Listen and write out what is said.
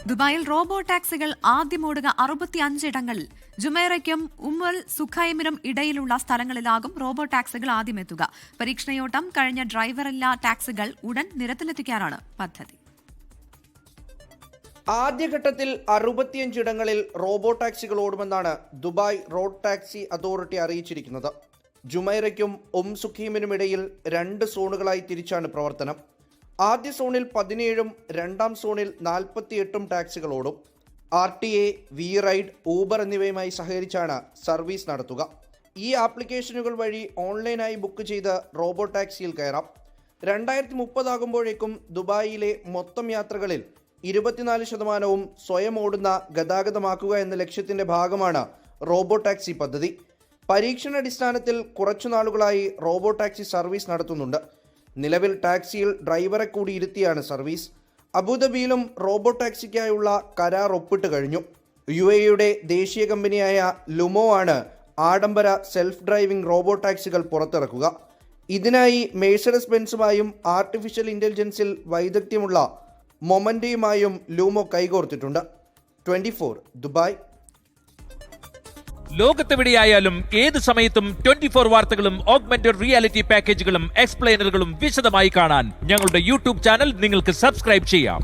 ദുബായിൽ റോബോ ടാക്സികൾ ആദ്യമോടുക 65 ഇടങ്ങളിൽ. ജുമൈറയ്ക്കും സുഖൈമിനും ഇടയിലുള്ള സ്ഥലങ്ങളിലാകും റോബോ ടാക്സികൾ ആദ്യമെത്തുക. പരീക്ഷണയോട്ടം കഴിഞ്ഞ ഡ്രൈവറില്ലാ ടാക്സികൾ ഉടൻ നിരത്തിലെത്തിക്കാനാണ് പദ്ധതി. ആദ്യഘട്ടത്തിൽ 65 ഇടങ്ങളിൽ റോബോ ടാക്സികൾ ഓടുമെന്നാണ് ദുബായ് റോഡ് ടാക്സി അതോറിറ്റി അറിയിച്ചിരിക്കുന്നത്. ജുമൈറയ്ക്കും സുഖീമിനും ഇടയിൽ 2 സോണുകളായി തിരിച്ചാണ് പ്രവർത്തനം. ആദ്യ സോണിൽ 17ഉം രണ്ടാം സോണിൽ 48ഉം ടാക്സികൾ ഓടും. RTA, V-Ride, ഊബർ എന്നിവയുമായി സഹകരിച്ചാണ് സർവീസ് നടത്തുക. ഈ ആപ്ലിക്കേഷനുകൾ വഴി ഓൺലൈനായി ബുക്ക് ചെയ്ത് റോബോ ടാക്സിയിൽ കയറാം. 2030 ആകുമ്പോഴേക്കും ദുബായിലെ മൊത്തം യാത്രകളിൽ 24% സ്വയം ഓടുന്ന ഗതാഗതമാക്കുക എന്ന ലക്ഷ്യത്തിന്റെ ഭാഗമാണ് റോബോ ടാക്സി പദ്ധതി. പരീക്ഷണാടിസ്ഥാനത്തിൽ കുറച്ചു നാളുകളായി റോബോ ടാക്സി സർവീസ് നടത്തുന്നുണ്ട്. നിലവിൽ ടാക്സിയിൽ ഡ്രൈവറെ കൂടി ഇരുത്തിയാണ് സർവീസ്. അബുദാബിയിലും റോബോ ടാക്സിക്കായുള്ള കരാർ ഒപ്പിട്ട് കഴിഞ്ഞു. UAEയുടെ ദേശീയ കമ്പനിയായ ലുമോ ആണ് ആഡംബര സെൽഫ് ഡ്രൈവിംഗ് റോബോ ടാക്സികൾ പുറത്തിറക്കുക. ഇതിനായി മെഴ്സഡസ് ബെൻസുമായും ആർട്ടിഫിഷ്യൽ ഇന്റലിജൻസിൽ വൈദഗ്ധ്യമുള്ള മൊമന്റയുമായും ലൂമോ കൈകോർത്തിട്ടുണ്ട്. 24 ദുബായ്. ലോകത്തെവിടെയായാലും ഏത് സമയത്തും 24 വാർത്തകളും ഓഗ്മെന്റഡ് റിയാലിറ്റി പാക്കേജുകളും എക്സ്പ്ലെയിനറുകളും വിശദമായി കാണാൻ ഞങ്ങളുടെ യൂട്യൂബ് ചാനൽ നിങ്ങൾക്ക് സബ്സ്ക്രൈബ് ചെയ്യാം.